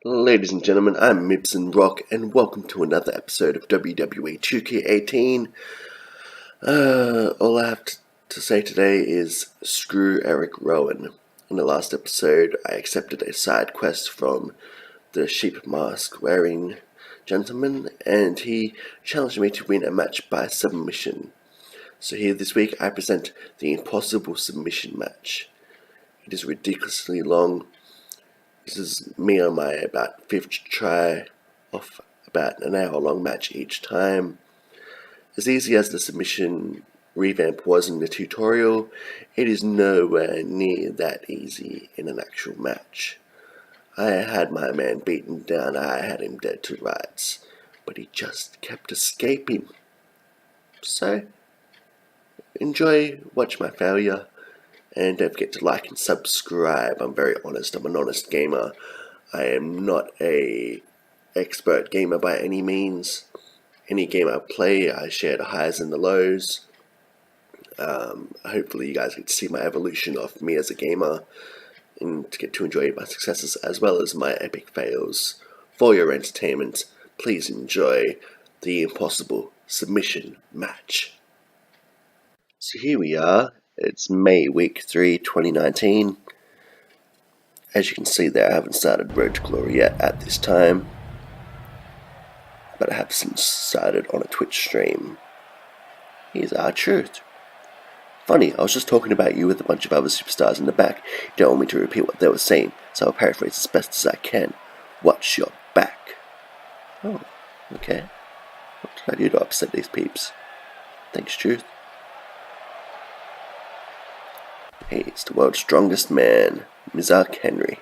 Ladies and gentlemen, I'm Mibson Rock, and welcome to another episode of WWE 2K18. All I have to say today is screw Eric Rowan. In the last episode, I accepted a side quest from the sheep mask wearing gentleman, and he challenged me to win a match by submission. So here this week, I present the impossible submission match. It is ridiculously long. This is me on my about 5th try of about an hour-long match each time. As easy as the submission revamp was in the tutorial, it is nowhere near that easy in an actual match. I had my man beaten down, I had him dead to rights, but he just kept escaping. So, watch my failure. And don't forget to like and subscribe. I'm very honest. I'm an honest gamer. I am not a expert gamer by any means. Any game I play, I share the highs and the lows. Hopefully you guys get to see my evolution of me as a gamer and to get to enjoy my successes as well as my epic fails. For your entertainment, please enjoy the impossible submission match. So here we are. It's May week 3, 2019. As you can see there, I haven't started Road to Glory yet at this time, but I have since started on a Twitch stream. Here's our truth. Funny, I was just talking about you with a bunch of other superstars in the back. You don't want me to repeat what they were saying, so I'll paraphrase as best as I can. Watch your back. Oh, okay. What did I do to upset these peeps? Thanks, truth. He's the world's strongest man, Mizark Henry.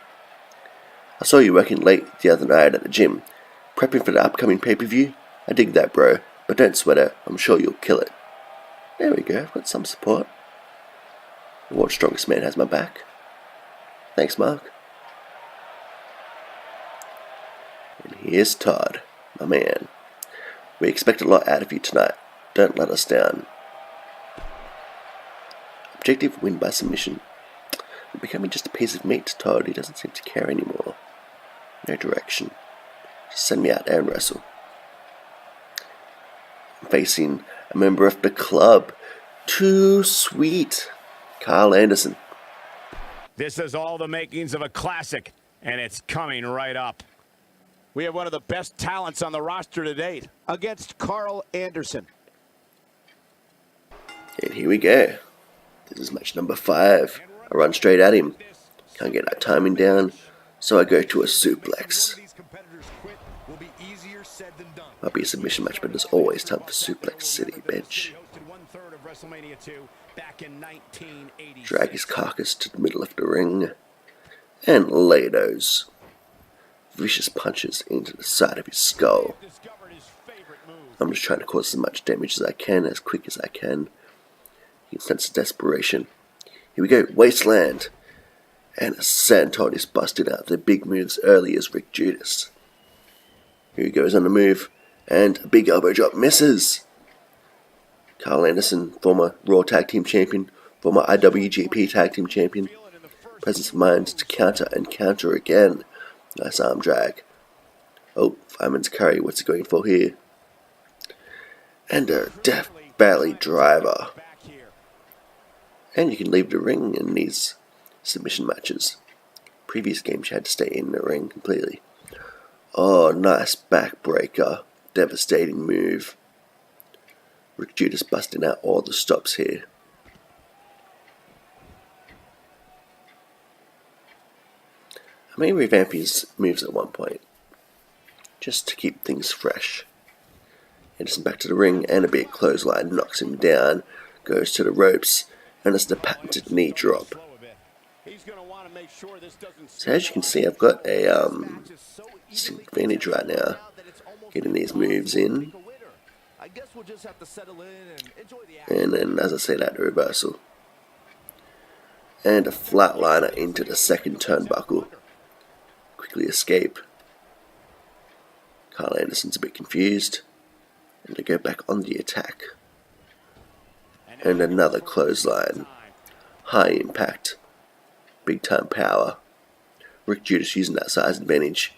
I saw you working late the other night at the gym, prepping for the upcoming pay-per-view. I dig that, bro, but don't sweat it. I'm sure you'll kill it. There we go, I've got some support. The world's strongest man has my back. Thanks, Mark. And here's Todd, my man. We expect a lot out of you tonight. Don't let us down. Objective, win by submission. We're becoming just a piece of meat to Todd. He doesn't seem to care anymore. No direction. Just send me out there and wrestle. I'm facing a member of the club. Too sweet. Carl Anderson. This is all the makings of a classic, and it's coming right up. We have one of the best talents on the roster to date against Carl Anderson. And here we go. This is match number 5. I run straight at him. Can't get that timing down, so I go to a suplex. Might be a submission match, but there's always time for Suplex City, bench. Drag his carcass to the middle of the ring, and lay those vicious punches into the side of his skull. I'm just trying to cause as much damage as I can, as quick as I can. You can sense desperation. Here we go, Wasteland. And Santon is busting out the big moves early as Rick Judas. Here he goes on the move, and a big elbow drop misses. Carl Anderson, former Raw Tag Team Champion, former IWGP Tag Team Champion. Presence of mind to counter and counter again. Nice arm drag. Oh, Fireman's Curry, what's he going for here? And a Death Valley driver. And you can leave the ring in these submission matches. Previous games you had to stay in the ring completely. Oh, nice backbreaker. Devastating move. Rick Judas busting out all the stops here. I may revamp his moves at one point, just to keep things fresh. Anderson back to the ring, and a big clothesline knocks him down, goes to the ropes, and it's the patented knee drop. So as you can see, I've got a advantage right now, getting these moves in. And then, as I say, that reversal. And a flatliner into the second turnbuckle. Quickly escape. Carl Anderson's a bit confused. And they go back on the attack. And another clothesline. High impact. Big time power. Rick Judas using that size advantage.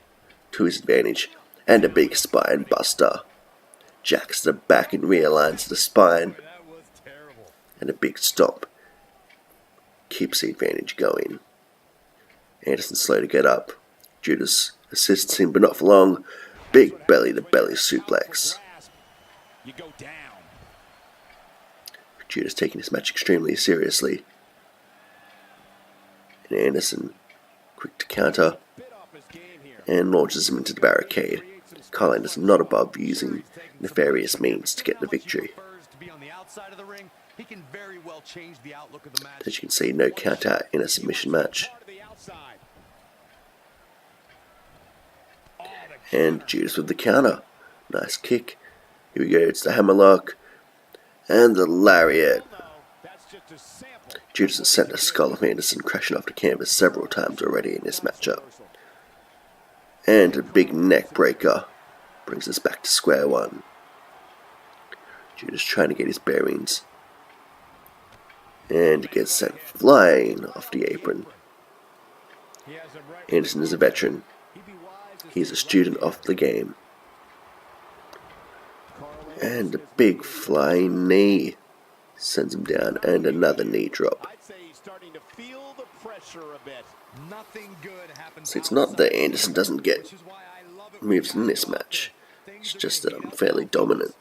to his advantage, and a big spine buster. Jacks the back and realigns the spine, and a big stomp keeps the advantage going. Anderson's slow to get up. Judas assists him, but not for long. Big belly-to-belly suplex. Judas taking this match extremely seriously. And Anderson, quick to counter, and launches him into the barricade. Carl Anderson not above using nefarious means to get the victory. As you can see, no count out in a submission match. And Judas with the counter. Nice kick. Here we go, it's the hammerlock. And the lariat. Judas has sent the skull of Anderson crashing off the canvas several times already in this matchup. And a big neck breaker brings us back to square one. Judas trying to get his bearings. And gets sent flying off the apron. Anderson is a veteran. He's a student of the game. And a big flying knee sends him down, and another knee drop. So it's not that Anderson doesn't get moves in this match. It's just that I'm fairly dominant.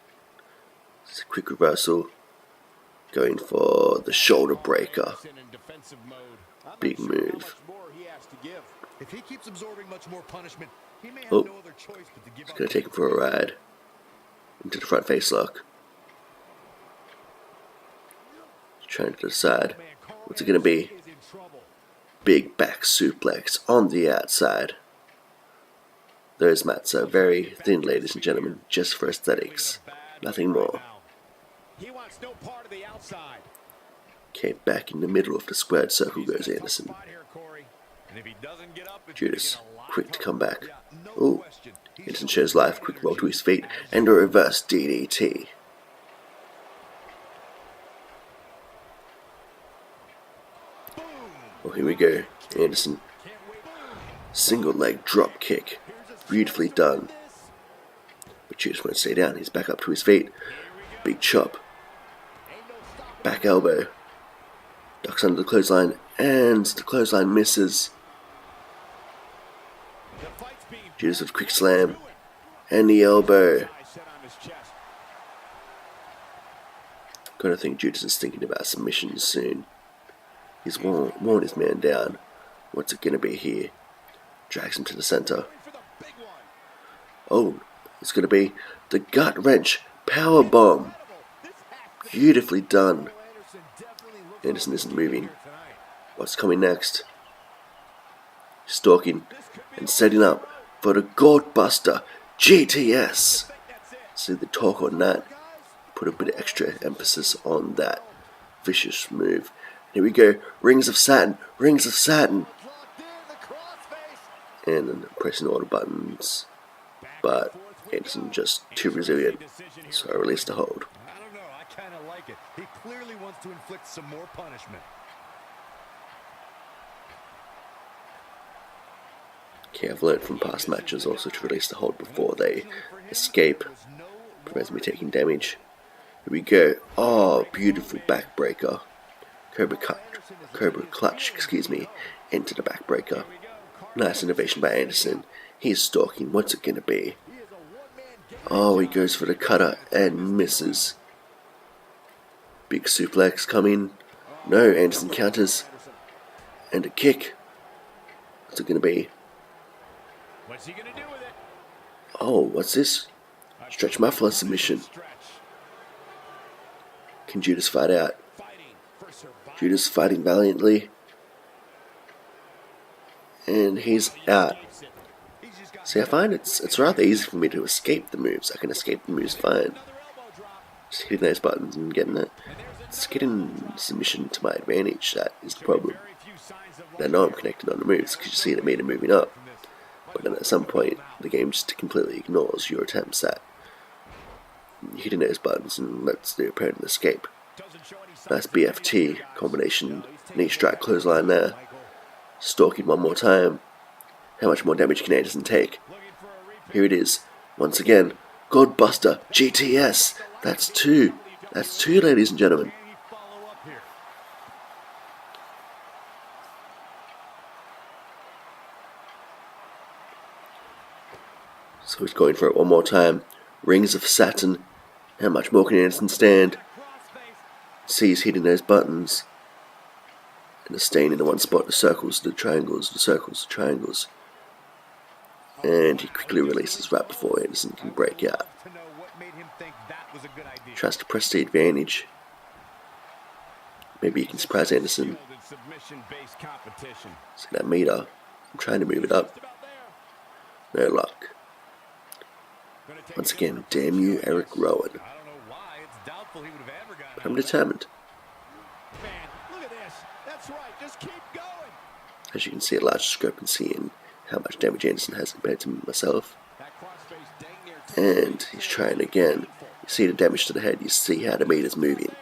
It's a quick reversal. Going for the shoulder breaker. Big move. Oh, he's going to take him for a ride. Into the front face lock. Trying to decide what's it going to be. Big back suplex on the outside. Those mats are very thin, ladies and gentlemen, just for aesthetics. Nothing more. Okay, back in the middle of the squared circle goes Anderson. Judas, quick to come back. Oh, Anderson shows life, quick roll to his feet, and a reverse DDT. Well, here we go. Anderson. Single leg drop kick. Beautifully done. But Judas won't stay down. He's back up to his feet. Big chop. Back elbow. Ducks under the clothesline. And the clothesline misses. Judas with a quick slam. And the elbow. Gotta think Judas is thinking about submissions soon. He's worn his man down. What's it gonna be here? Drags him to the center. Oh, it's gonna be the gut wrench power bomb. Beautifully done. Anderson isn't moving. What's coming next? Stalking and setting up for the Gourd Buster GTS. See the talk on that. Put a bit of extra emphasis on that vicious move. Here we go, Rings of Saturn, Rings of Saturn. And then pressing all the buttons. But Anderson just too resilient, so I released the hold. I don't know, I kind of like it. He clearly wants to inflict some more punishment. Okay, I've learned from past matches also to release the hold before they escape. Prevents me taking damage. Here we go. Oh, beautiful backbreaker. Cobra clutch, into the backbreaker. Nice innovation by Anderson. He's stalking. What's it going to be? Oh, he goes for the cutter and misses. Big suplex coming. No, Anderson counters. And a kick. What's it going to be? What's he gonna do with it? Oh, what's this? Stretch muffler submission. Can Judas fight out? Judas fighting valiantly. And he's out. See, I find it's rather easy for me to escape the moves. I can escape the moves fine. Just hitting those buttons and getting it. It's getting submission to my advantage that is the problem. And I know I'm connected on the moves because you see the meter moving up. But then at some point, the game just completely ignores your attempts at hitting those buttons and lets the opponent escape. Nice BFT combination, knee strike clothesline there. Stalking one more time. How much more damage can Anderson take? Here it is. Once again. Godbuster. GTS. That's two. That's two, ladies and gentlemen. So he's going for it one more time. Rings of Saturn. How much more can Anderson stand? See, he's hitting those buttons. And they're staying in the one spot. The circles, the triangles, the circles, the triangles. And he quickly releases right before Anderson can break out. Tries to press the advantage. Maybe he can surprise Anderson. See that meter? I'm trying to move it up. No luck. Once again, damn you, Eric Rowan. But I'm determined. As you can see, a large discrepancy in how much damage Anderson has compared to myself. And he's trying again. You see the damage to the head, you see how the meter's moving.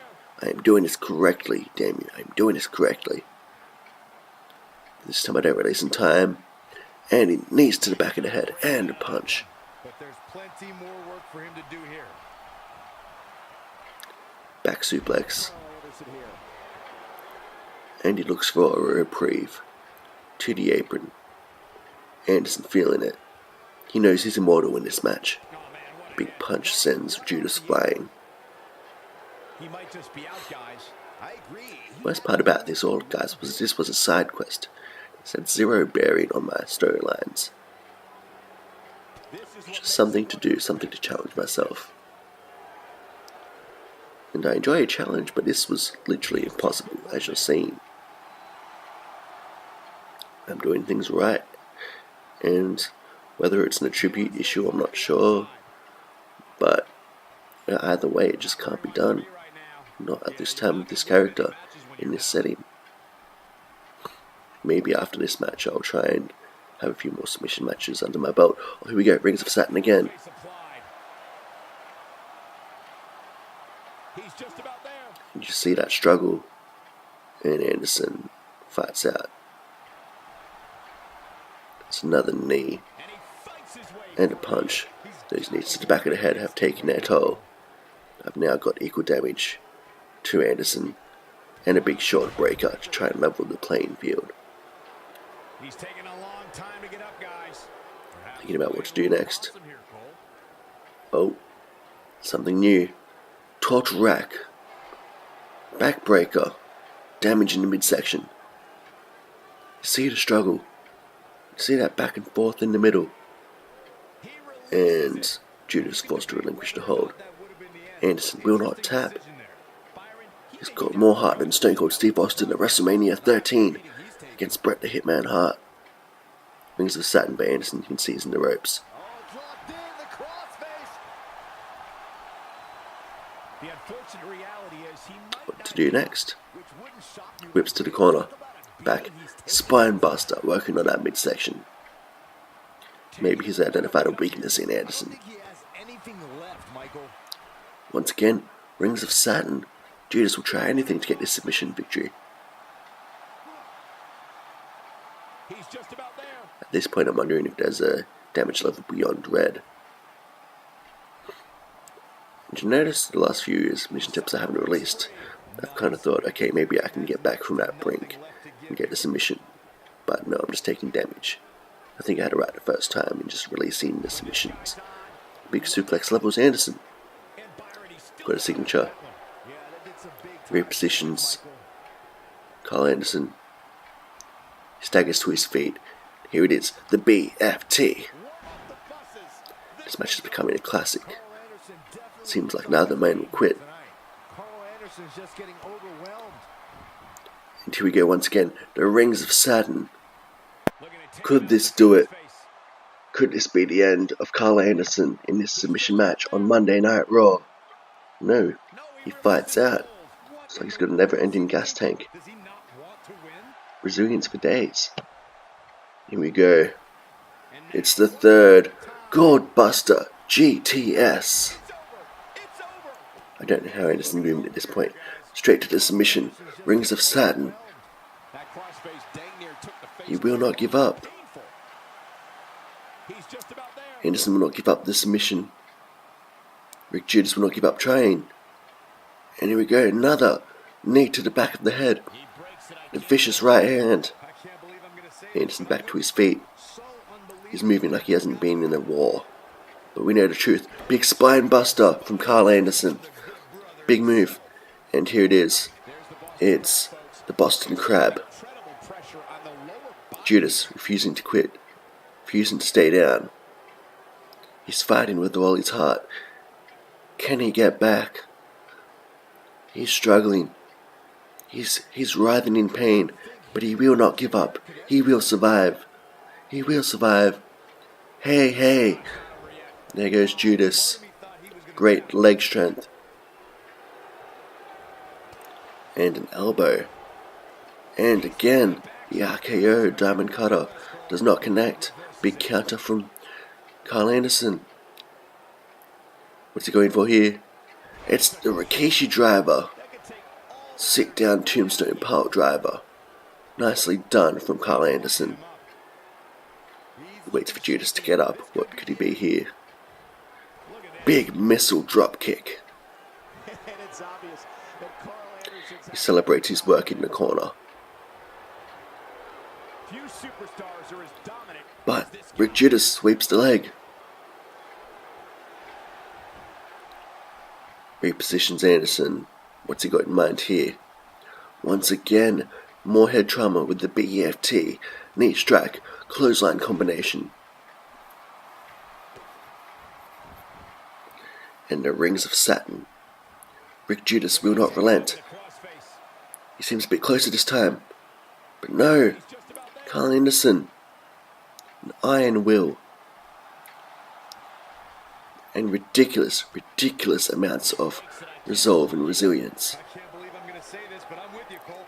I am doing this correctly, damn you, I am doing this correctly. This time I don't release in time. And he knees to the back of the head, and a punch. But there's plenty more work for him to do here. Back suplex. And he looks for a reprieve. To the apron. Anderson feeling it. He knows he's immortal in this match. Big punch sends Judas flying. Worst part about this all, guys, was this was a side quest. It had zero bearing on my storylines. Just something to do, something to challenge myself. And I enjoy a challenge, but this was literally impossible, as you're seeing. I'm doing things right. And whether it's an attribute issue, I'm not sure. But either way, it just can't be done. Not at this time with this character, in this setting. Maybe after this match, I'll try and have a few more submission matches under my belt. Oh, here we go, Rings of Saturn again. And you see that struggle. And Anderson fights out. It's another knee. And a punch. Those knees to the back of the head have taken their toll. I've now got equal damage to Anderson. And a big short breaker to try and level the playing field. He's taking a long time to get up, guys. Thinking about what to do next. Oh, something new. Torch rack. Backbreaker. Damage in the midsection. You see the struggle. You see that back and forth in the middle. And Judas forced to relinquish the hold. Anderson will not tap. He's got more heart than Stone Cold Steve Austin at WrestleMania 13 against Bret the Hitman Hart. Rings of Saturn, but Anderson can see he's in the ropes. What to do next? Whips to the corner. Back. Spine buster, working on that midsection. Maybe he's identified a weakness in Anderson. Once again, Rings of Saturn. Judas will try anything to get this submission victory. At this point, I'm wondering if there's a damage level beyond red. Did you notice the last few submission tips I haven't released? I've kind of thought, okay, maybe I can get back from that brink and get the submission. But no, I'm just taking damage. I think I had it right the first time in just releasing the submissions. Big suplex levels Anderson. Got a signature. Repositions. Carl Anderson. He staggers to his feet. Here it is, the BFT. This match is becoming a classic. Seems like neither man will quit. And here we go once again, the Rings of Saturn. Could this do it? Could this be the end of Carl Anderson in this submission match on Monday Night Raw? No, he fights out. Looks like he's got a never-ending gas tank. Resilience for days. Here we go. It's the third Godbuster GTS. I don't know how Anderson moved at this point. Straight to the submission. Rings of Saturn. He will not give up. Anderson will not give up the submission. Rick Judas will not give up trying. And here we go, another knee to the back of the head. A vicious right hand. Anderson back to his feet. He's moving like he hasn't been in a war. But we know the truth. Big spine buster from Carl Anderson. Big move. And here it is. It's the Boston Crab. Judas refusing to quit. Refusing to stay down. He's fighting with all his heart. Can he get back? He's struggling. He's writhing in pain, but he will not give up. He will survive. He will survive. Hey, hey. There goes Judas. Great leg strength. And an elbow. And again, the RKO Diamond Cutter does not connect. Big counter from Carl Anderson. What's he going for here? It's the Rikishi driver. Sit down tombstone pile driver. Nicely done from Carl Anderson. Waits for Judas to get up. What could he be here? Big missile drop kick. He celebrates his work in the corner. But Rick Judas sweeps the leg. Repositions Anderson. What's he got in mind here? Once again, more head trauma with the BEFT. Knee strike, clothesline combination. And the rings of Saturn. Rick Judas will not relent. He seems a bit closer this time. But no, Carl Anderson. An iron will. And ridiculous amounts of resolve and resilience.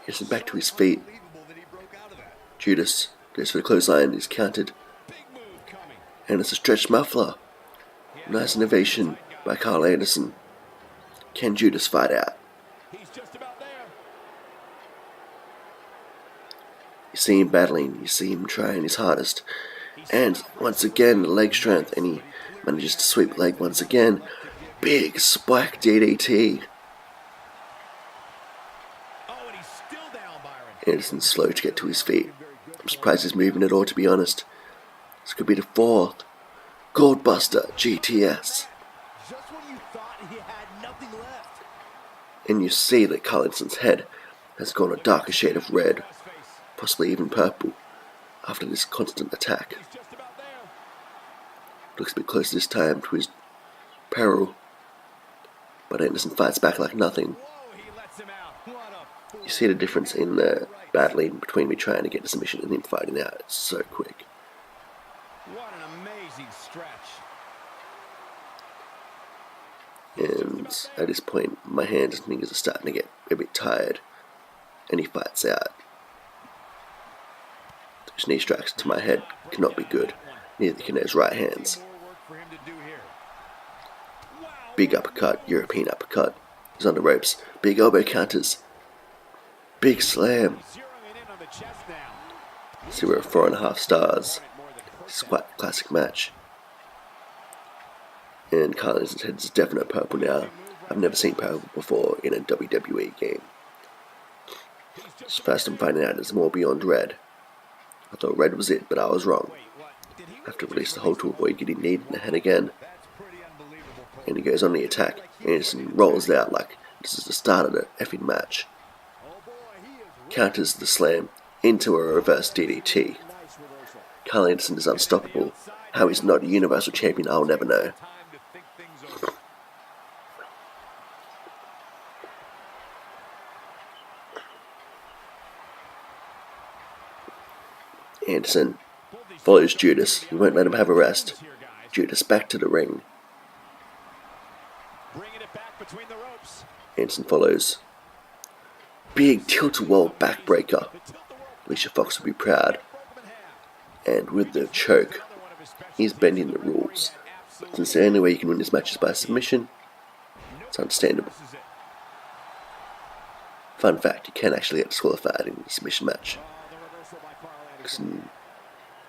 Gets him back to his feet. Judas goes for the clothesline, is countered. And it's a stretch muffler. Nice innovation by Carl Anderson. Can Judas fight out? You see him battling, you see him trying his hardest. And once again, leg strength, and he manages to sweep leg once again. Big spike DDT. Anderson's slow to get to his feet. I'm surprised he's moving at all, to be honest. This could be the fourth. Goldbuster GTS. And you see that Carl Anderson's head has gone a darker shade of red, possibly even purple, after this constant attack. Looks a bit closer this time to his peril, but Anderson fights back like nothing. You see the difference in the battling between me trying to get the submission and him fighting out. It's so quick. What an amazing stretch. And at this point, my hands and fingers are starting to get a bit tired, and he fights out. Those knee strikes to my head cannot be good. Neither can his right hands. Big uppercut, European uppercut. He's on the ropes. Big elbow counters. Big slam. 4.5 stars. This is quite a classic match. And Carl Anderson's head is definite purple now. I've never seen purple before in a WWE game. It's first I'm finding out it's more beyond red. I thought red was it, but I was wrong. I have to release the hold to avoid getting kneed in the head again. And he goes on the attack. Anderson rolls out like this is the start of the effing match. Counters the slam into a reverse DDT. Carl Anderson is unstoppable. How he's not a Universal Champion, I'll never know. Anderson follows Judas. He won't let him have a rest. Judas back to the ring. Anderson follows. Big tilt-a-whirl backbreaker. Alicia Fox will be proud. And with the choke, he's bending the rules. But since the only way you can win this match is by submission, it's understandable. Fun fact, you can actually get disqualified in a submission match.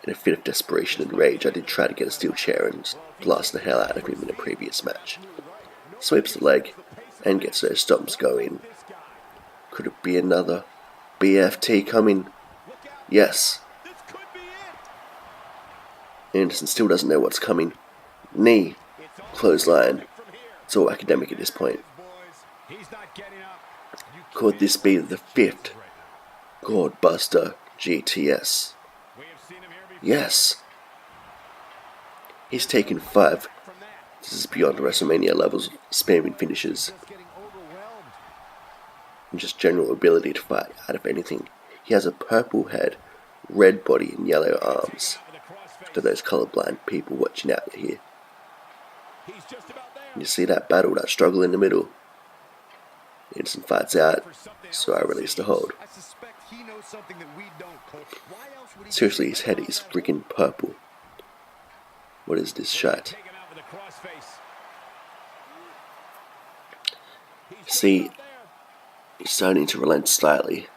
In a fit of desperation and rage, I did try to get a steel chair and blast the hell out of him in a previous match. Sweeps the leg and gets those stomps going. Could it be another BFT coming? Yes. Anderson still doesn't know what's coming. Knee. Clothesline. It's all academic at this point. Could this be the 5th Gourd Buster GTS? Yes. He's taken 5. This is beyond WrestleMania levels of spamming finishes. And just general ability to fight out of anything. He has a purple head, red body and yellow arms. For those colorblind people watching out here. And you see that battle, that struggle in the middle. Anderson fights out, so I release the hold. Seriously, his head is freaking purple. What is this shot? See, he's starting to relent slightly.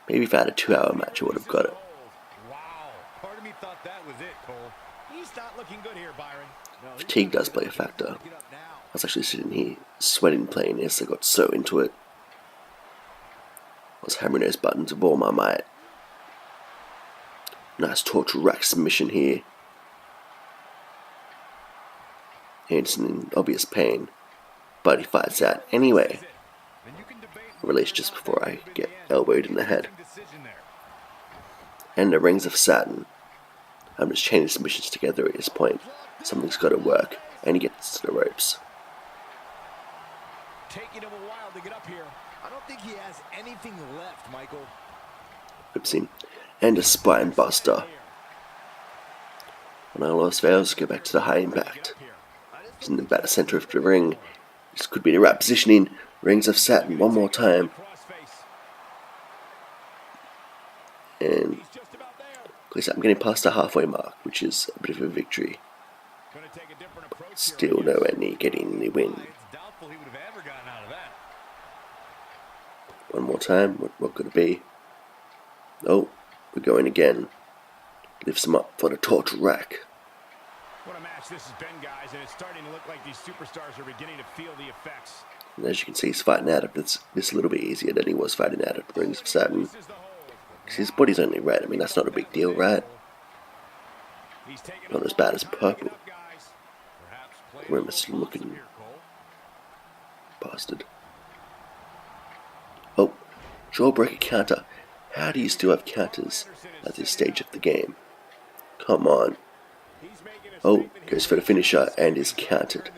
Maybe if I had a 2-hour match, I would have got it. Fatigue does play a factor. I was actually sitting here, sweating playing this. I got so into it. I was hammering those buttons with all my might. Nice torture rack submission here. Anderson in obvious pain, but he fights out anyway. Release just before I get elbowed in the head. And the Rings of Saturn. I'm just chaining submissions together at this point. Something's got to work, and he gets to the ropes. Taking him a while to get up here. I don't think he has anything left, Michael. Oopsie. And a spine buster. When all else fails, go back to the high impact. He's in the batter center of the ring. This could be the right positioning. Rings of Saturn one more time. And at least I'm getting past the halfway mark, which is a bit of a victory. But still nowhere near getting the win. One more time, what could it be? Oh, we're going again. Lifts him up for the torture rack. What a match this has been, guys, and it's starting to look like these superstars are beginning to feel the effects. And as you can see, he's fighting out of this a little bit easier than he was fighting out of the Rings of Saturn. Because his body's only red. I mean, that's not a big deal, right? Not as bad as purple. Grimace looking bastard. Oh, jawbreaker counter. How do you still have counters at this stage of the game? Come on. Oh, goes for the finisher and is countered.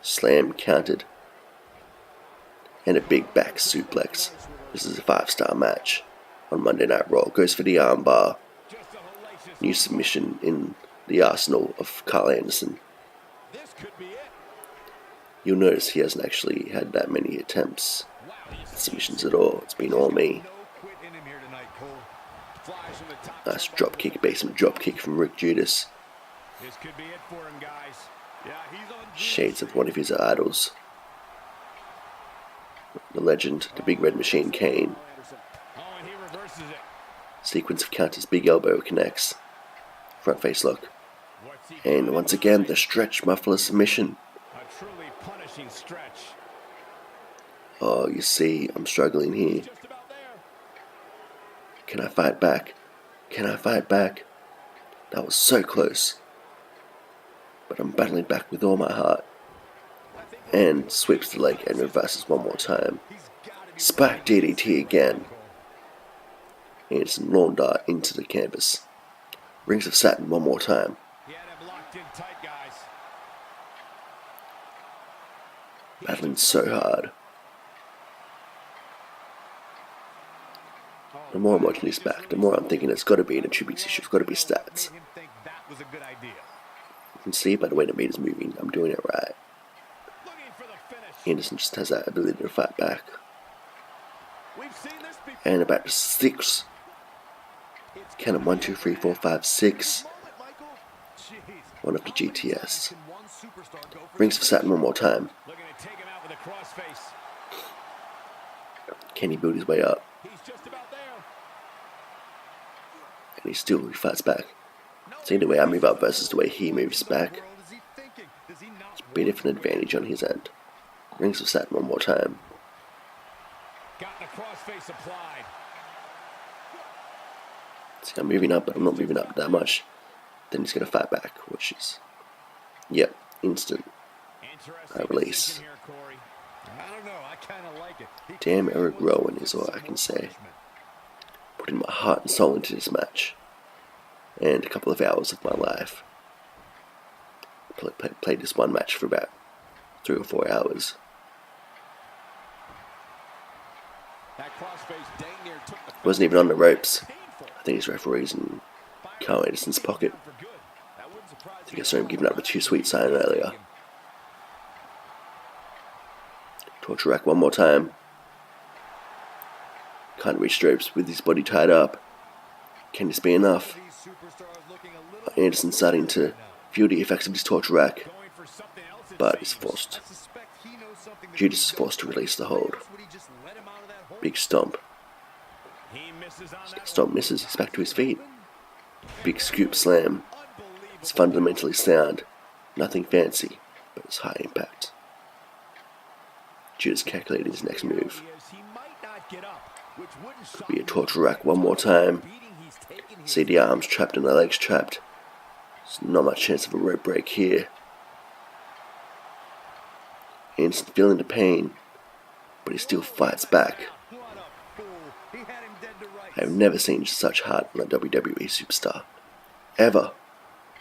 Slam countered. And a big back suplex. This is a 5-star match on Monday Night Raw. Goes for the armbar. New submission in the arsenal of Carl Anderson. You'll notice he hasn't actually had that many attempts at submissions at all. It's been all me. Nice dropkick, basement dropkick from Rick Judas. Shades of one of his idols. The legend, the Big Red Machine Kane. Sequence of counters, big elbow connects. Front face look. And once again, the stretch muffler submission. Oh, you see, I'm struggling here. Can I fight back? Can I fight back? That was so close. But I'm battling back with all my heart. And sweeps the leg and reverses one more time. Spike DDT again. Anderson lawn dart into the canvas. Rings of Saturn one more time. Battling so hard. The more I'm watching this back, the more I'm thinking it's got to be an attributes issue. It's got to be stats. You can see by the way the meter's moving, I'm doing it right. Anderson just has that ability to fight back. And about 6. Count him 1, 2, 3, 4, 5, 6. One of the GTS. Rings for Saturn one more time. Can he build his way up? And he fights back. See, the way I move up versus the way he moves back, it's a bit of an advantage on his end. Rings of Saturn one more time. See, I'm moving up, but I'm not moving up that much. Then he's going to fight back, which is, yep, instant. Release. Damn Eric Rowan is all I can say. Putting my heart and soul into this match. And a couple of hours of my life. Played this one match for about 3 or 4 hours. Wasn't even on the ropes. I think his referee's in Carl Anderson's pocket. I think I saw him giving up the too sweet sign earlier. Torture rack one more time. Can't reach ropes with his body tied up. Can this be enough? Anderson starting to feel the effects of his torture rack, but is forced. Judas is forced to release the hold. Big stomp. Stomp misses. He's back to his feet. Big scoop slam. It's fundamentally sound. Nothing fancy, but it's high impact. Judas calculating his next move. Could be a torture rack one more time. See the arms trapped and the legs trapped. There's not much chance of a rope break here. Anderson feeling the pain, but he still fights back. I have never seen such heart in a WWE superstar. Ever.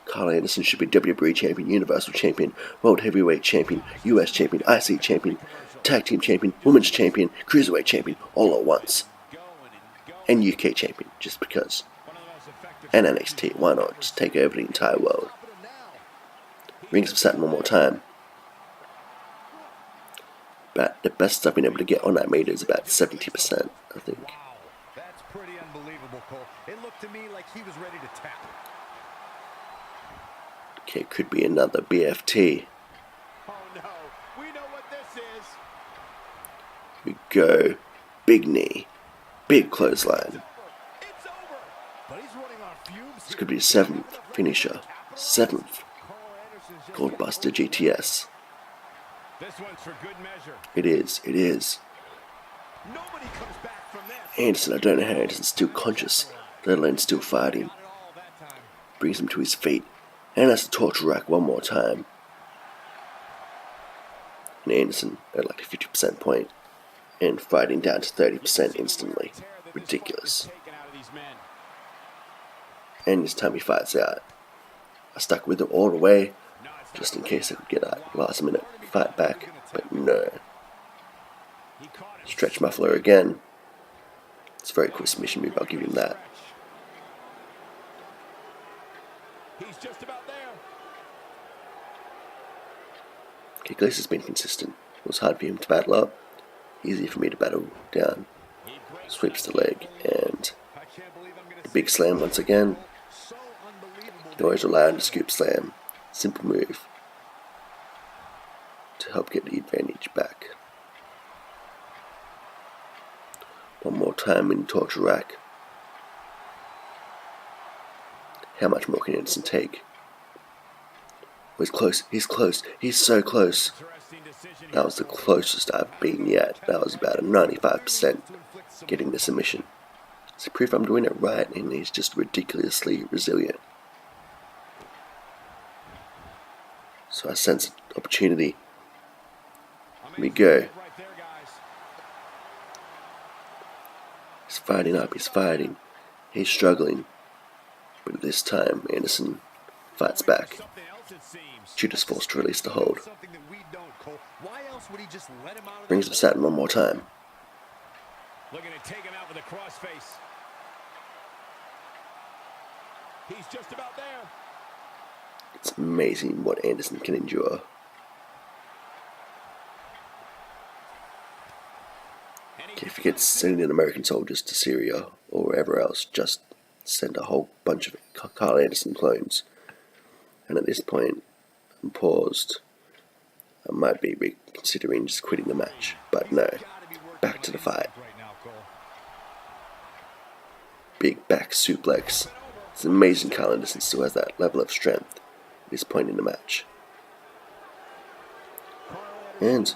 Carl Anderson should be WWE Champion, Universal Champion, World Heavyweight Champion, US Champion, IC Champion, Tag Team Champion, Women's Champion, Cruiserweight Champion, all at once. And UK Champion, just because. And NXT, why not? Just take over the entire world. Rings of Saturn one more time. But the best I've been able to get on that meter is about 70%, I think. That's pretty unbelievable, Cole. It looked to me like he was ready to tap. Okay, could be another BFT. Oh no, we know what this is. We go. Big knee. Big clothesline. It's over. But he's running on fumes. This could be a 7th finisher. 7th. Goldbuster GTS. This one's for good measure. It is. It is. Nobody comes back from this. Anderson, I don't know how Anderson's still conscious, let alone still fighting. Brings him to his feet. And has the torture rack one more time. And Anderson at like a 50% point. And fighting down to 30% instantly. Ridiculous. And this time he fights out. I stuck with it all the way, just in case I could get a last minute fight back, but no. Stretch muffler again. It's a very cool submission move, I'll give him that. He's just about there. Okay, Glace has been consistent. It was hard for him to battle up. Easy for me to battle down. Sweeps the leg and a big slam once again. Always rely on the scoop slam. Simple move to help get the advantage back. One more time in the torture rack. How much more can Anderson take? Oh, he's close. He's close. He's so close. That was the closest I've been yet. That was about a 95% getting the submission. It's a proof I'm doing it right, and he's just ridiculously resilient. So I sense opportunity. Here we go. He's fighting up, he's fighting. He's struggling. But this time, Anderson fights back. Judas forced to release the hold. Brings him Saturn one more time. Looking to take him out with a crossface. He's just about there. It's amazing what Anderson can endure. Okay, forget sending in American soldiers to Syria or wherever else. Just send a whole bunch of Carl Anderson clones. And at this point, I'm paused. I might be reconsidering just quitting the match, but no. Back to the fight. Big back suplex. It's amazing Carl Anderson still has that level of strength at this point in the match. And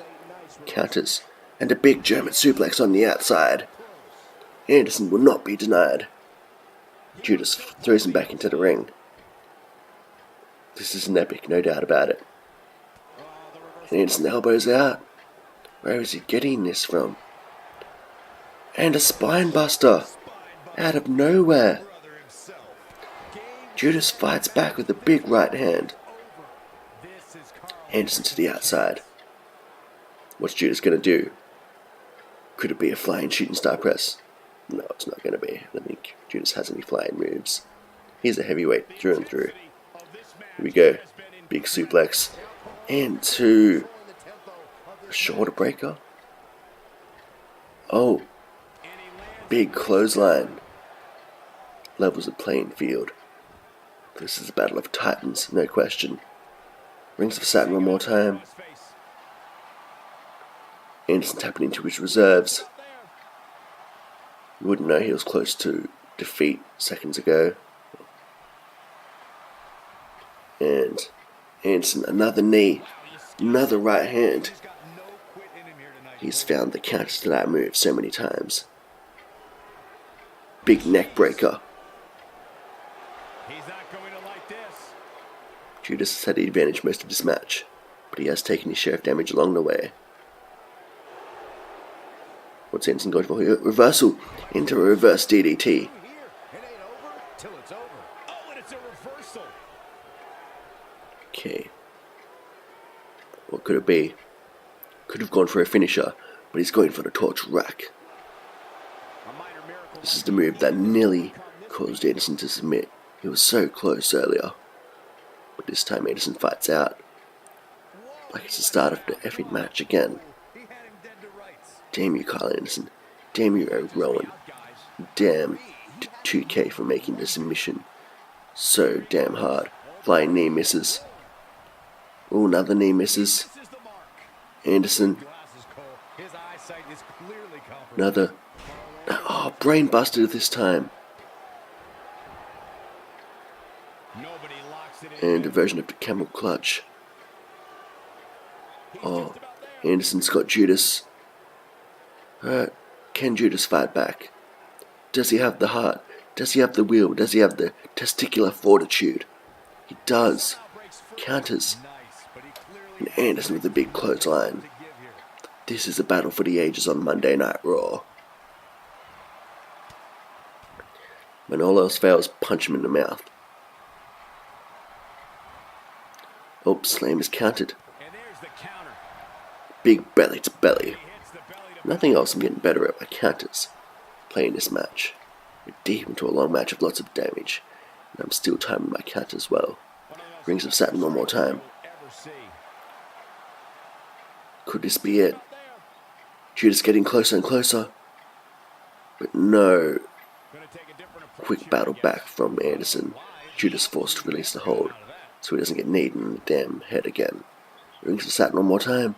counters, and a big German suplex on the outside. Anderson will not be denied. Judas throws him back into the ring. This is an epic, no doubt about it. And Anderson elbows out. Where is he getting this from? And a spine buster out of nowhere. Judas fights back with a big right hand. Anderson to the outside. What's Judas going to do? Could it be a flying shooting star press? No, it's not going to be. I don't think Judas has any flying moves. He's a heavyweight through and through. Here we go. Big suplex. And to a shoulder breaker. Oh. Big clothesline. Levels the playing field. This is a battle of titans, no question. Rings of Saturn one more time. Anderson tapping into his reserves. You wouldn't know he was close to defeat seconds ago. And Anderson, another knee, another right hand. He's found the counter to that move so many times. Big neck breaker. Judas has had the advantage most of this match, but he has taken his share of damage along the way. What's Anderson going for here? Reversal into a reverse DDT. Okay. What could it be? Could have gone for a finisher, but he's going for the torch rack. This is the move that nearly caused Anderson to submit. He was so close earlier. But this time Anderson fights out. Like it's the start of the effing match again. Damn you, Carl Anderson. Damn you, Eric Rowan. Damn 2K for making the submission so damn hard. Flying knee misses. Oh, another knee misses. Anderson. Another. Oh, brain buster this time. And a version of the camel clutch. Oh, Anderson's got Judas. Can Judas fight back? Does he have the heart? Does he have the will? Does he have the testicular fortitude? He does. Counters. And Anderson with a big clothesline. This is a battle for the ages on Monday Night Raw. When all else fails, punch him in the mouth. Oh, slam is countered. Big belly to belly. Nothing else I'm getting better at my counters. Playing this match. We're deep into a long match of lots of damage. And I'm still timing my counters well. Rings of Saturn one more time. Could this be it? Judas getting closer and closer. But no. Quick battle back from Anderson. Judas forced to release the hold, so he doesn't get kneed in the damn head again. Rings of Saturn one more time.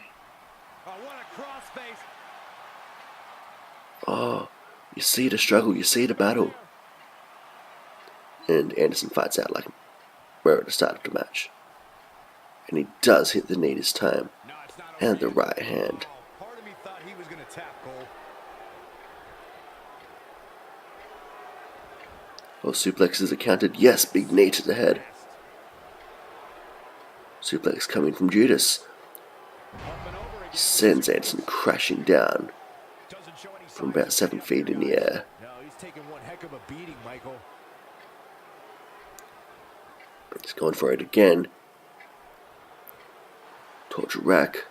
Oh, you see the struggle, you see the battle. And Anderson fights out like we're at the start of the match. And he does hit the knee this time. And the right hand. Oh, suplexes are counted. Yes, big knee to the head. Suplex coming from Judas. He sends Anderson crashing down from about 7 feet in the air. He's going for it again. Torture rack.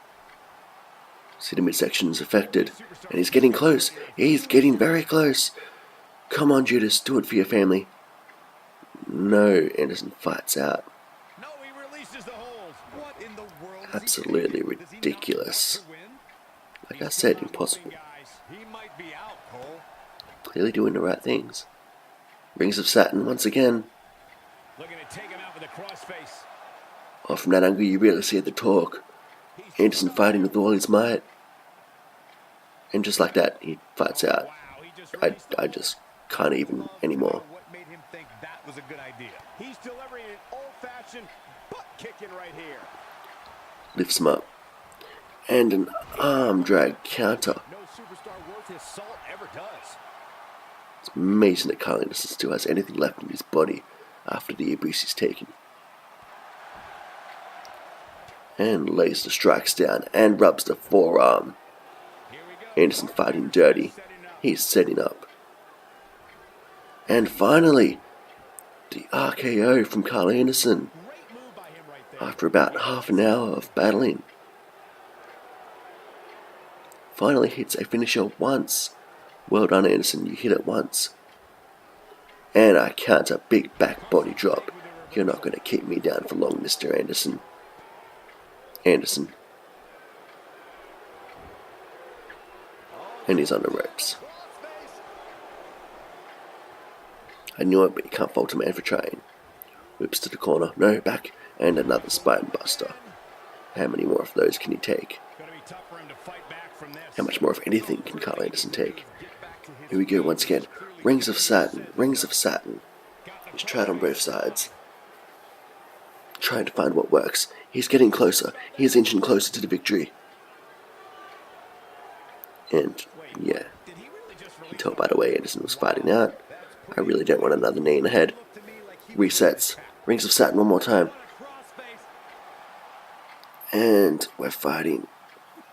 See the midsection is affected. And he's getting close. He's getting very close. Come on, Judas. Do it for your family. No, Anderson fights out. Absolutely ridiculous. Like I said, impossible. Clearly doing the right things. Rings of Saturn once again. Oh, from that angle you really see the torque. Anderson fighting with all his might. And just like that, he fights out. I just can't even anymore. was a good idea. He's delivering an old-fashioned butt kicking right here. Lifts him up. And an arm drag counter. No superstar worth his salt ever does. It's amazing that Carl Anderson still has anything left in his body after the abuse he's taken. And lays the strikes down and rubs the forearm. Anderson fighting dirty. He's setting up. And finally, the RKO from Carl Anderson. After about half an hour of battling. Finally hits a finisher once. Well done, Anderson, you hit it once. And I counter big back body drop. You're not going to keep me down for long, Mr. Anderson. Anderson. And he's on the ropes. I knew it, but you can't fault a man for trying. Whips to the corner, no, back, and another spine buster. How many more of those can he take? How much more of anything can Carl Anderson take? Here we go once again. Rings of satin, rings of satin. He's tried on both sides. Trying to find what works. He's getting closer. He's inching closer to the victory. And, yeah. You can tell by the way Anderson was fighting out. I really don't want another knee in the head. Resets. Rings of satin one more time. And we're fighting.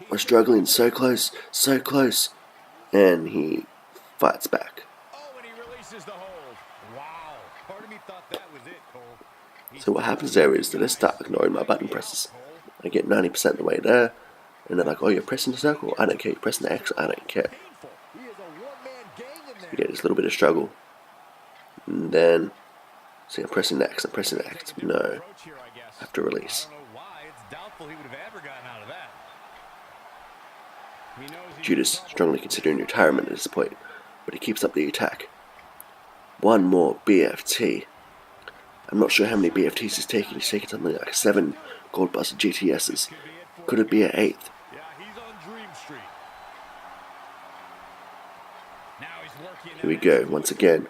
We're struggling. So close. So close. And he fights back. So what happens there is that I start ignoring my button presses. I get 90% of the way there. And they're like, oh, you're pressing the circle? I don't care. You're pressing the X? I don't care. You get this little bit of struggle. And then, see, I'm pressing the X. I'm pressing the X. No. I have to release. Judas strongly considering retirement at this point, but he keeps up the attack. One more BFT. I'm not sure how many BFTs he's taking. He's taking something like 7 Goldbuster GTSs. Could it be an 8th? Here we go, once again.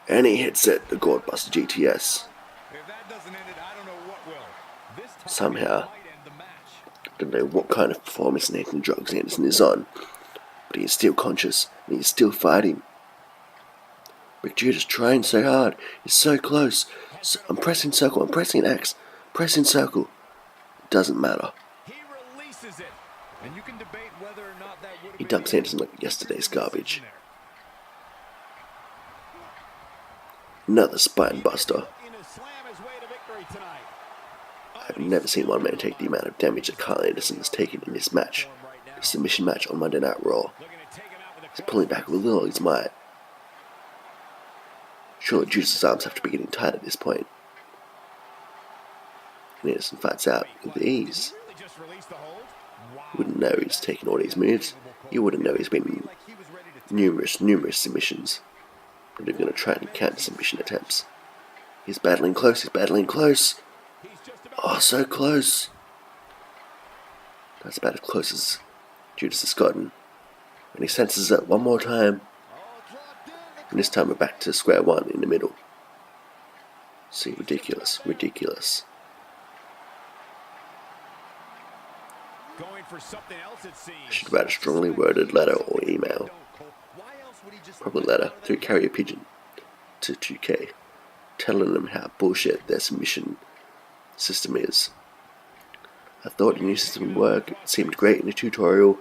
And he hits it, the Goldbuster GTS. Somehow. I don't know what kind of performance-enhancing drugs Anderson is on, but he is still conscious, and he is still fighting. But Judas trying so hard, he's so close. So I'm pressing circle, I'm pressing X, pressing circle. It doesn't matter. He dumps Anderson like yesterday's garbage. Another spine buster. I've never seen one man take the amount of damage that Carl Anderson has taken in this match. A submission match on Monday Night Raw. He's pulling back with all his might. Surely Judas' arms have to be getting tight at this point. And Anderson fights out with ease. You wouldn't know he's taking all these moves. You wouldn't know he's been in numerous submissions. But they're going to try and counter submission attempts. He's battling close, he's battling close. Oh, so close. That's about as close as Judas has gotten. And he senses it one more time. And this time we're back to square one in the middle. See, ridiculous, ridiculous. I should write a strongly worded letter or email. Probably letter through carrier pigeon to 2K, telling them how bullshit their submission system is. I thought the new system would work. It seemed great in the tutorial,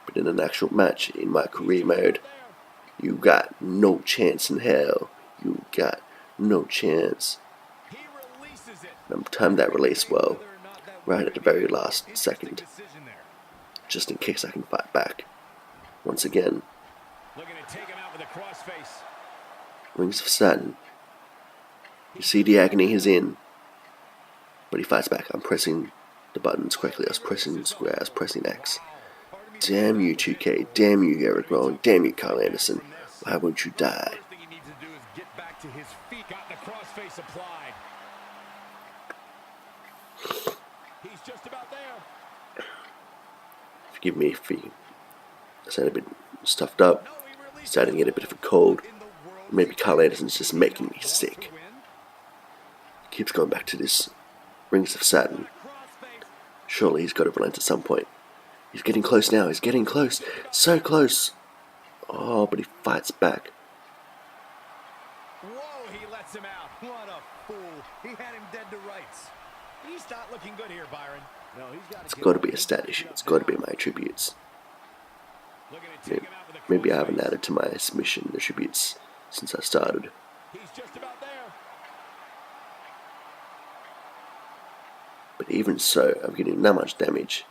but in an actual match in my career mode, you got no chance in hell. You got no chance. And I timed that release well, right at the very last second, just in case I can fight back. Once again, rings of satin. You see the agony he's in, but he fights back. I'm pressing the buttons correctly. I was pressing square, I was pressing X. Damn you, 2K. Damn you, Eric Rowan. Damn you, Carl Anderson. Why won't you die? Forgive me if I sound a bit stuffed up. Starting to get a bit of a cold. Maybe Carl Anderson's just making me sick. Keeps going back to this Rings of Saturn. Surely he's got to relent at some point. He's getting close now. He's getting close. So close. Oh, but he fights back. Whoa, he lets him out. What a fool. He had him dead to rights. He's not looking good here, Byron. No, it's got to be a stat issue. It's got to be my attributes. Maybe I haven't added to my submission attributes since I started. He's just about there. But even so, I'm getting that much damage.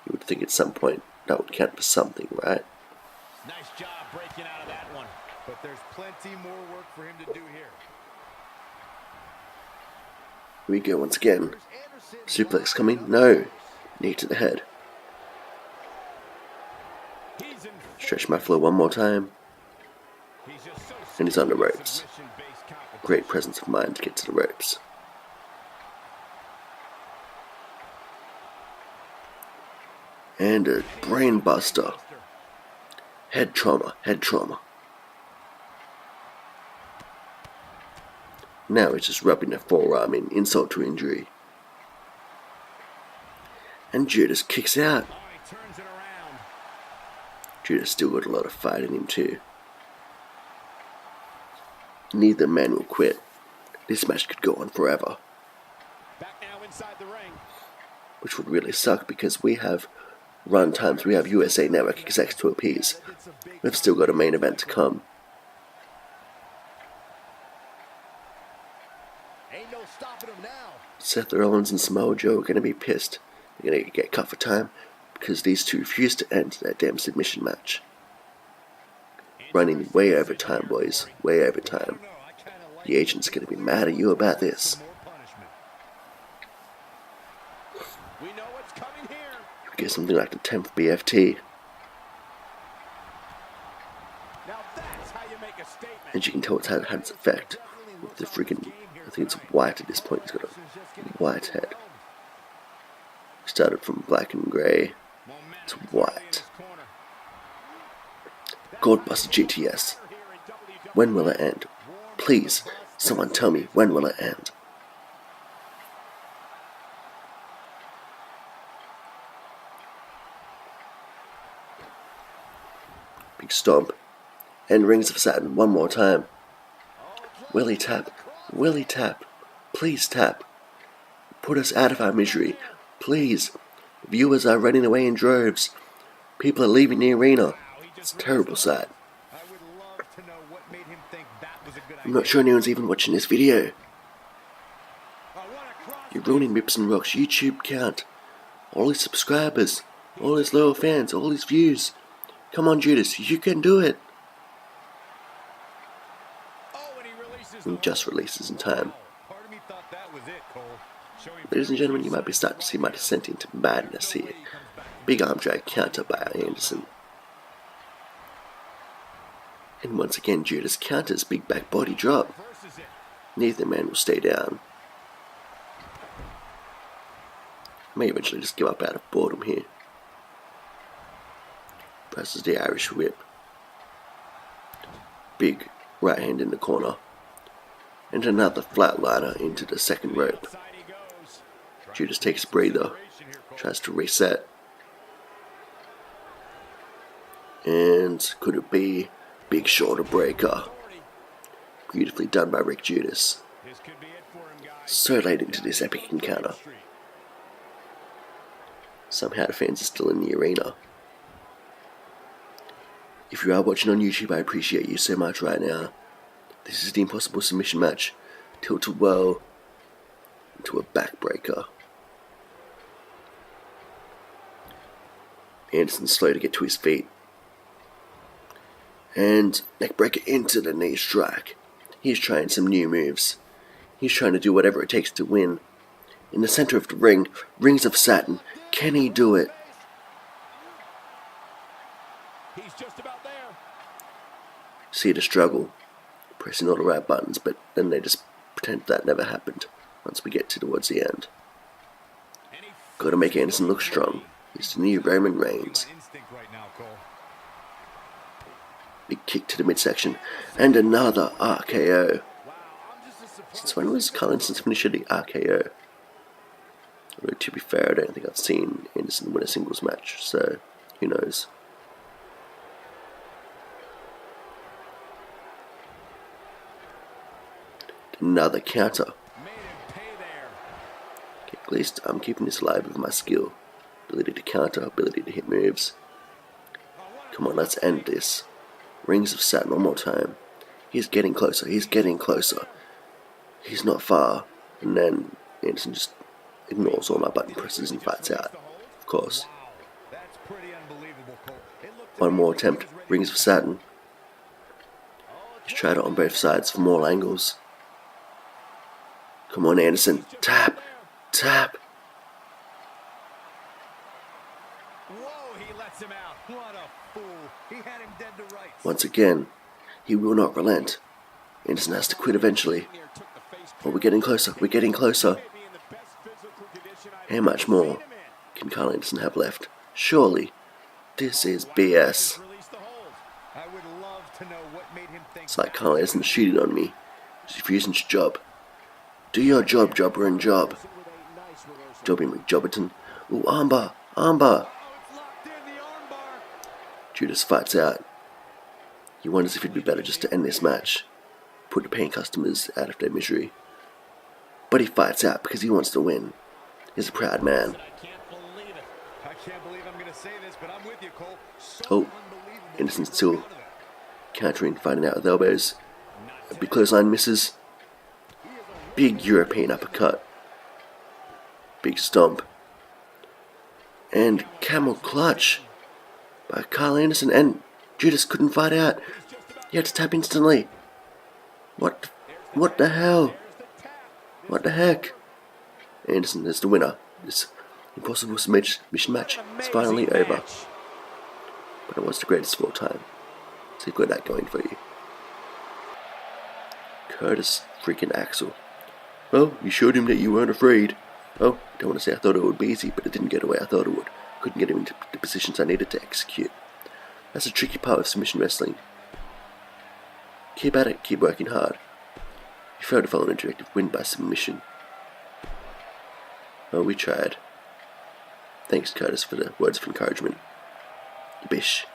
You would think at some point that would count for something, right? Nice job breaking out of that one. But there's plenty more work for him to do here. Here we go once again. Suplex coming? No. Knee to the head. Stretch my flow one more time. And he's on the ropes. Great presence of mind to get to the ropes. And a brain buster. Head trauma, head trauma. Now it's just rubbing the forearm in, insult to injury. And Judas kicks out. Judas still got a lot of fight in him too. Neither man will quit. This match could go on forever. Back now inside the ring. Which would really suck because we have run times, we have USA Network execs to appease. We've still got a main event to come. Ain't no stopping him now. Seth Rollins and Samoa Joe are going to be pissed. They're going to get cut for time because these two refused to end that damn submission match. Running way over time, boys. Way over time. The agent's going to be mad at you about this. We get something like the 10th BFT. And you can tell it's had its effect with the freaking, I think it's white at this point. He's got a white head. Started from black and grey to white. Goldbuster GTS. When will it end? Please, someone tell me, when will it end? Big stomp. And Rings of Saturn one more time. Willie tap. Willie tap. Please tap. Put us out of our misery. Please. Viewers are running away in droves. People are leaving the arena. It's a terrible sight. I'm not sure anyone's even watching this video. You're ruining Mips and Rock's YouTube count. All his subscribers. All his loyal fans. All his views. Come on, Judas. You can do it. And just releases in time. Ladies and gentlemen, you might be starting to see my descent into madness here. Big arm drag counter by Anderson. And once again, Judas counters big back body drop. Neither man will stay down. I may eventually just give up out of boredom here. Presses the Irish whip. Big right hand in the corner. And another flatliner into the second rope. Judas takes a breather. Tries to reset. And could it be big shoulder breaker? Beautifully done by Rick Judas. So late into this epic encounter. Somehow the fans are still in the arena. If you are watching on YouTube, I appreciate you so much right now. This is the impossible submission match. Tilted well into a backbreaker. Anderson's slow to get to his feet. And neckbreaker into the knee strike. He's trying some new moves. He's trying to do whatever it takes to win. In the center of the ring, Rings of Saturn. Can he do it? He's just about there. See the struggle. Pressing all the right buttons, but then they just pretend that never happened once we get towards the end. Gotta make Anderson look strong. He's the new Roman Reigns. Big kick to the midsection. And another RKO. Since when was Carl Anderson's finisher the RKO? Although, to be fair, I don't think I've seen Anderson win a singles match, so who knows. Another counter. Okay, at least I'm keeping this alive with my skill. Ability to counter, ability to hit moves. Come on, let's end this. Rings of Saturn one more time. He's getting closer, he's getting closer. He's not far. And then Anderson just ignores all my button presses and fights out. Of course. One more attempt. Rings of Saturn. He's tried it on both sides from all angles. Come on, Anderson. Tap. Tap. Once again, he will not relent. Anderson has to quit eventually. Oh, we're getting closer. We're getting closer. How much more can Carl Anderson have left? Surely. This is BS. It's like Carl Anderson cheating on me. He's refusing his job. Do your job, jobber and job. Jobby McJobberton. Ooh, armbar. Armbar. Judas fights out. He wonders if it'd be better just to end this match. Put the paying customers out of their misery. But he fights out because he wants to win. He's a proud man. Oh, Anderson's still countering, fighting out with elbows. A big clothesline misses. Big European uppercut. Big stomp. And camel clutch by Carl Anderson, and Judas couldn't fight out. He had to tap instantly. What the hell? What the heck? Anderson is the winner. This impossible submission match is finally over. But it was the greatest of all time. So you've got that going for you. Curtis freaking Axel. Well, you showed him that you weren't afraid. Oh, I don't want to say I thought it would be easy, but it didn't get away I thought it would. Couldn't get him into the positions I needed to execute. That's a tricky part of submission wrestling. Keep at it, keep working hard. You failed to follow an directive, win by submission. Oh, we tried. Thanks, Curtis, for the words of encouragement. You bish.